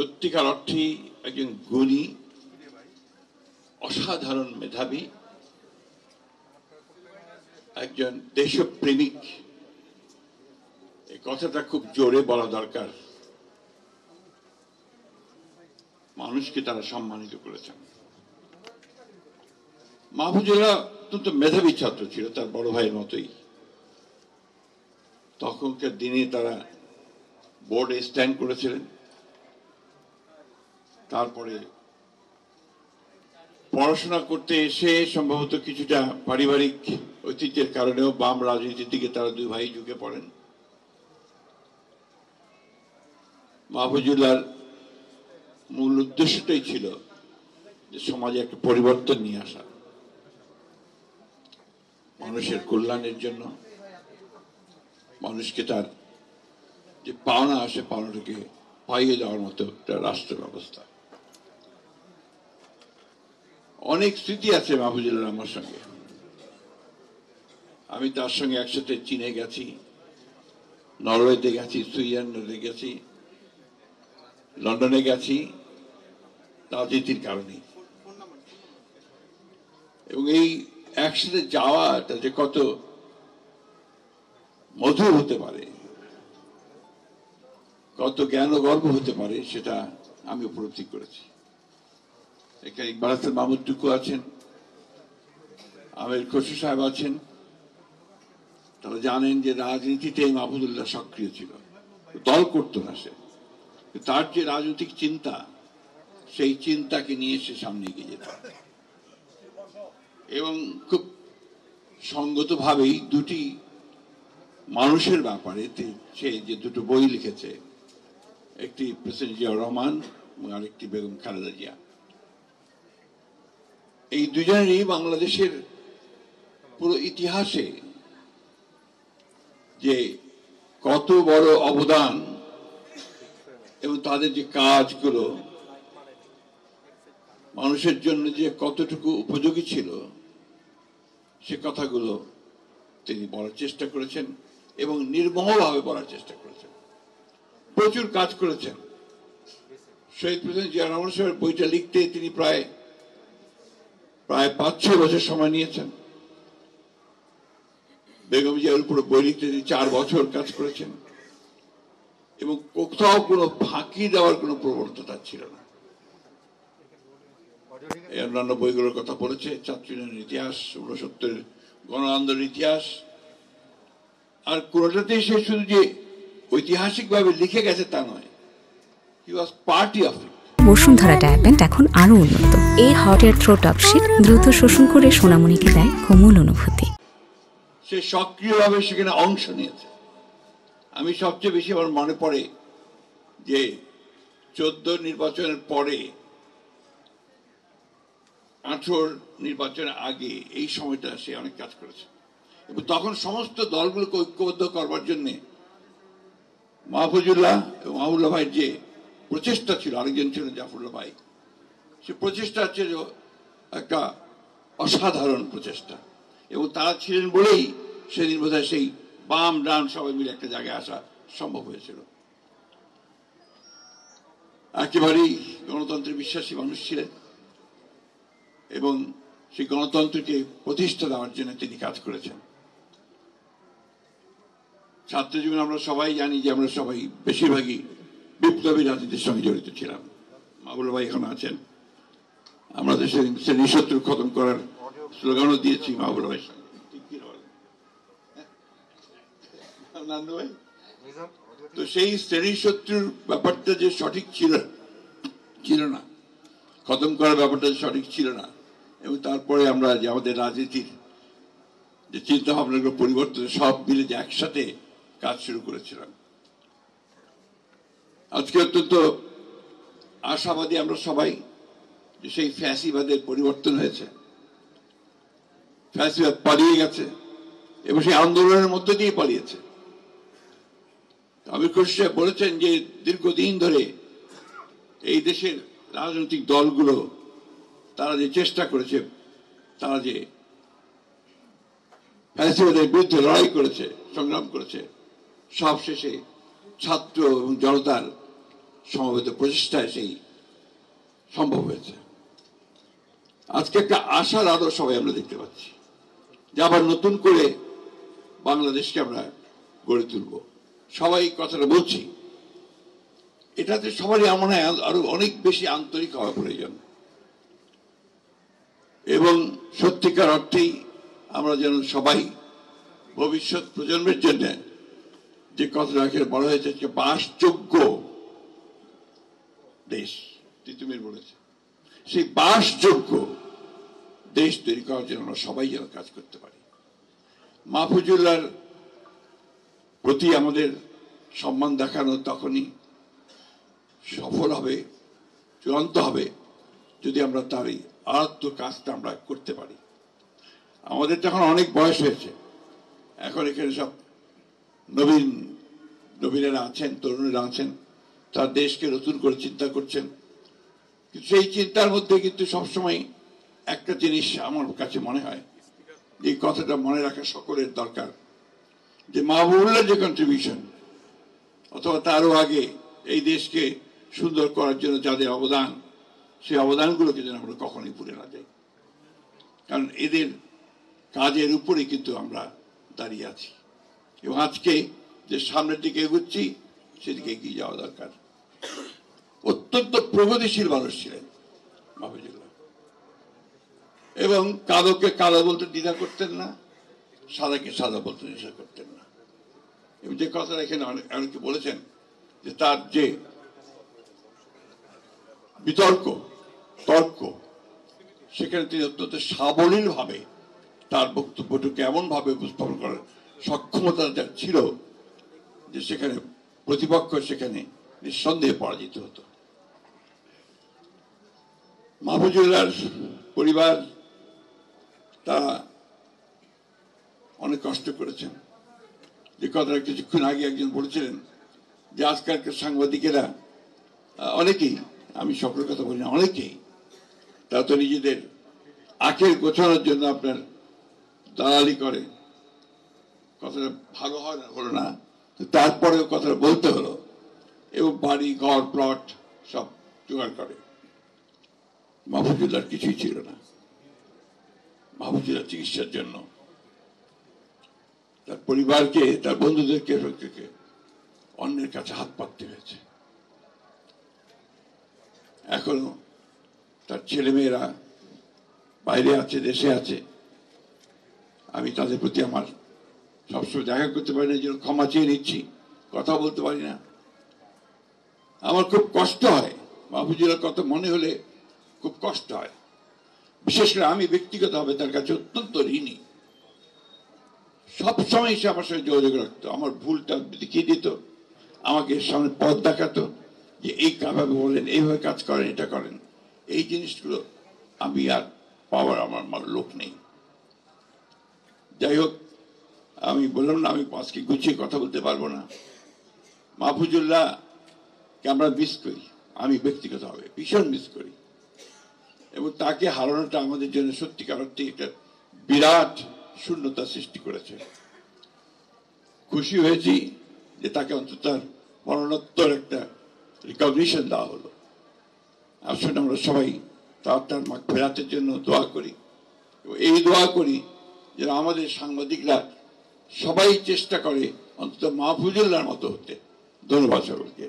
সত্যিকার অর্থেই একজন গুণী, অসাধারণ মেধাবী, একজন দেশপ্রেমিক। এই কথাটা খুব জোরে বলা দরকার। মানুষকে তারা সম্মানিত করেছেন। মাহফুজুল্লাহ অত্যন্ত মেধাবী ছাত্র ছিল, তার বড় ভাইয়ের মতোই। তখনকার দিনে তারা বোর্ডে স্ট্যান্ড করেছিলেন। তারপরে পড়াশোনা করতে এসে সম্ভবত কিছুটা পারিবারিক ঐতিহ্যের কারণেও বাম রাজনীতির দিকে তারা দুই ভাই ঝুঁকে পড়েন। মাহফুজুল্লাহর মূল উদ্দেশ্যটাই ছিল যে সমাজে একটা পরিবর্তন নিয়ে আসা, মানুষের কল্যাণের জন্য, মানুষকে তার যে পাওনা আসে পাওনাটাকে পাইয়ে দেওয়ার মতো একটা রাষ্ট্র ব্যবস্থা। অনেক স্মৃতি আছে মাহফুজুল্লাহ আমার সঙ্গে। আমি তার সঙ্গে একসাথে চীনে গেছি, নরওয়েতে গেছি, সুইজারল্যান্ডে গেছি, লন্ডনে গেছি, রাজনীতির কারণে। এবং এই একসাথে যাওয়াটা যে কত মধুর হতে পারে, কত জ্ঞান ও গর্ব হতে পারে, সেটা আমি উপলব্ধি করেছি। এখানে ইকবাল হাসান মাহমুদ টুকু আছেন, আমির খসরু সাহেব আছেন। তারা জানেন যে রাজনীতিতে মাহফুজুল্লাহ সক্রিয় ছিল, দল করতো না সে। তার যে রাজনৈতিক চিন্তা, সেই চিন্তাকে নিয়ে সে সামনে এগিয়ে যেত। এবং খুব সঙ্গতভাবেই দুটি মানুষের ব্যাপারে সে যে দুটো বই লিখেছে, একটি প্রেসিডেন্ট জিয়াউর রহমান এবং আরেকটি বেগম খালেদা জিয়া। এই দুজনেরই বাংলাদেশের পুরো ইতিহাসে যে কত বড় অবদান এবং তাদের যে কাজগুলো মানুষের জন্য যে কতটুকু উপযোগী ছিল, সে কথাগুলো তিনি বলার চেষ্টা করেছেন এবং নির্মমভাবে বলার চেষ্টা করেছেন। প্রচুর কাজ করেছেন। শহীদ প্রেসিডেন্ট জিয়া রহমান সাহেবের বইটা লিখতে তিনি প্রায় 5-6 বছর সময় নিয়েছেন। বেগম জিয়ার উপরে বই লিখতে তিনি 4 বছর কাজ করেছেন এবং কোথাও কোনো ফাঁকি দেওয়ার কোনো প্রবণতা ছিল না। এই অন্যান্য বইগুলোর কথা বলেছে, ছাত্র ইউনিয়নের ইতিহাস, 69-এর গণ আন্দোলনের ইতিহাস, আর কোনটাতেই সে শুধু যে ঐতিহাসিকভাবে লিখে গেছে তা নয়, হি ওয়াজ পার্টি অফ ইট। বসুন্ধরা ডায়াপেন্ট এখন আরো উন্নত। এই হট এয়ার থ্রো টপ শীত দ্রুত শোষণ করে সোনামণিকে দেয় কোমল অনুভূতি। সে সক্রিয়ভাবে সেখানে অংশ নিয়েছে। আমি সবচেয়ে বেশি আমার মনে পড়ে যে 14 নির্বাচনের পরে 18 নির্বাচনের আগে এই সময়টা সে অনেক কাজ করেছে এবং তখন সমস্ত দলগুলোকে ঐক্যবদ্ধ করবার জন্য মাহফুজুল্লাহ এবং মাহবুবুল্লাহ ভাইয়ের যে প্রচেষ্টা ছিল, আরেকজন ছিলেন জাফরুল্লাহ ভাই, সে প্রচেষ্টা হচ্ছে একটা অসাধারণ প্রচেষ্টা। এবং তারা ছিলেন বলেই সেদিন বোধহয় সেই বাম ডান সবাই মিলে একটা জায়গায় আসা সম্ভব হয়েছিল। একেবারেই গণতন্ত্রে বিশ্বাসী মানুষ ছিলেন এবং সেই গণতন্ত্রকে প্রতিষ্ঠা দেওয়ার জন্য তিনি কাজ করেছেন। ছাত্র জীবনে আমরা সবাই জানি যে আমরা সবাই বেশিরভাগই বিপ্লবী রাজনীতির সঙ্গে জড়িত ছিলাম। মাহবুবুল্লাহ ভাই এখন আছেন। আমরা দেশের শ্রেণী শত্রু খতম করার স্লোগানও দিয়েছি মাহবুবুল্লাহ ভাইয়ের সঙ্গে। তো সেই শ্রেণী শত্রুর ব্যাপারটা যে সঠিক ছিল না, খতম করার ব্যাপারটা সঠিক ছিল না, এবং তারপরে আমরা যে আমাদের রাজনীতির যে চিন্তা ভাবনাগুলো পরিবর্তন সব মিলে যে একসাথে কাজ শুরু করেছিলাম। আজকে অত্যন্ত আশাবাদী আমরা সবাই যে সেই ফ্যাসিবাদের পরিবর্তন হয়েছে, ফ্যাসিবাদ পালিয়ে গেছে এবং সেই আন্দোলনের মধ্য দিয়ে পালিয়েছে। আমির খসরু সাহেব বলেছেন যে দীর্ঘদিন ধরে এই দেশের রাজনৈতিক দলগুলো তারা যে চেষ্টা করেছে, তারা যে ফ্যাসিবাদের বিরুদ্ধে লড়াই করেছে, সংগ্রাম করেছে, সব শেষে ছাত্র এবং জনতার সমবেত প্রচেষ্টায় সেই সম্ভব হয়েছে। আজকে একটা আশার আলো সবাই আমরা দেখতে পাচ্ছি যে আবার নতুন করে বাংলাদেশকে আমরা গড়ে তুলব। সবাই কথাটা বলছি, এটাতে সবারই মনে হয় আরো অনেক বেশি আন্তরিক হওয়া প্রয়োজন এবং সত্যিকার অর্থেই আমরা যেন সবাই ভবিষ্যৎ প্রজন্মের জন্য যে কথাটা বলা হয়েছে যে বাসযোগ্য দেশ, তিতুমির বলেছে, সেই বাসযোগ্য দেশ তৈরি করার জন্য আমরা সবাই যেন কাজ করতে পারি। মাহফুজুল্লাহর প্রতি আমাদের সম্মান দেখানো তখনই সফল হবে, চূড়ান্ত হবে, যদি আমরা তার এই আরাধ্য কাজটা আমরা করতে পারি। আমাদের তো এখন অনেক বয়স হয়েছে, এখন এখানে সব নবীনেরা আছেন, তরুণেরা আছেন, তার দেশকে নতুন করে চিন্তা করছেন। কিন্তু সেই চিন্তার মধ্যে কিন্তু সবসময় একটা জিনিস আমার কাছে মনে হয়, এই কথাটা মনে রাখা সকলের দরকার, যে মাহবুবুল্লাহর যে কন্ট্রিবিউশন অথবা তারও আগে এই দেশকে সুন্দর করার জন্য যাদের অবদান, সেই অবদানগুলোকে যেন আমরা কখনোই ভুলে না যাই। কারণ এদের কাজের উপরে কিন্তু আমরা দাঁড়িয়ে আছি এবং আজকে যে সামনের দিকে এগুচ্ছি সেদিকে এগিয়ে যাওয়া দরকার। অত্যন্ত প্রগতিশীল মানুষ ছিলেন মাহফুজুল্লাহ, এবং কালোকে কালো বলতে দ্বিধা করতেন না, সাদাকে সাদা বলতে দ্বিধা করতেন না। এবং যে কথাটা এখানে অনেকে বলেছেন যে তার যে তর্ক, সেখানে তিনি অত্যন্ত সাবলীল ভাবে তার বক্তব্যটুকু এমন ভাবে উপস্থাপন করার সক্ষমতা যার ছিল যে সেখানে প্রতিপক্ষ সেখানে নিঃসন্দেহে পরাজিত হতো। মাহফুজুল্লাহর পরিবার তারা অনেক কষ্ট করেছেন। যে কথাটা কিছুক্ষণ আগে একজন বলেছিলেন যে আজকালকার সাংবাদিকেরা অনেকেই, আমি সকলের কথা বলি না, অনেকেই তারা তো নিজেদের আখের গোছানোর জন্য আপনার দালালি করে। কথাটা ভালো হয় না, হলো না, তারপরেও কথাটা বলতে হলো, এবং বাড়ি ঘর প্লট সব জোগাড় করে। মাহফুজুল্লাহর কিছুই ছিল না। মাহফুজুল্লাহ চিকিৎসার জন্য তার পরিবারকে, তার বন্ধুদেরকে অন্যের কাছে হাত পাততে হয়েছে। এখনো তার ছেলেমেয়েরা বাইরে আছে, দেশে আছে। আমি তাদের প্রতি আমার সবসময় দেখা করতে পারি না, যেন ক্ষমা চেয়ে নিচ্ছি, কথা বলতে পারি না। আমার খুব কষ্ট হয়, মাহফুজুল্লাহর কথা মনে হলে খুব কষ্ট হয়। বিশেষ করে আমি ব্যক্তিগতভাবে তার কাছে অত্যন্ত ঋণী। সবসময় সে আমার সঙ্গে যোগাযোগ রাখতো, আমার ভুলটা দেখিয়ে দিত, আমাকে সামনে পথ দেখাতো যে এই ভাবে বলেন, এইভাবে কাজ করেন, এটা করেন। এই জিনিসগুলো আমি আর পাওয়ার আমার লোক নেই। যাই হোক, আমি বললাম না, আমি আজকে গুছিয়ে কথা বলতে পারবো না। মাহফুজুল্লাহকে আমরা মিস করি, আমি ব্যক্তিগতভাবে ভীষণ মিস করি, এবং তাকে হারানোটা আমাদের জন্য সত্যিকার অর্থে একটা বিরাট শূন্যতা সৃষ্টি করেছে। খুশি হয়েছি যে তাকে অন্তত মরণোত্তর একটা রিকগনিশন দেওয়া হলো। আসলে আমরা সবাই তার মাগফিরাতের জন্য দোয়া করি, এবং এই দোয়া করি যে আমাদের সাংবাদিকরা সবাই চেষ্টা করে অন্তত মাহফুজুল্লাহর মতো হতে। ধন্যবাদ সকলকে।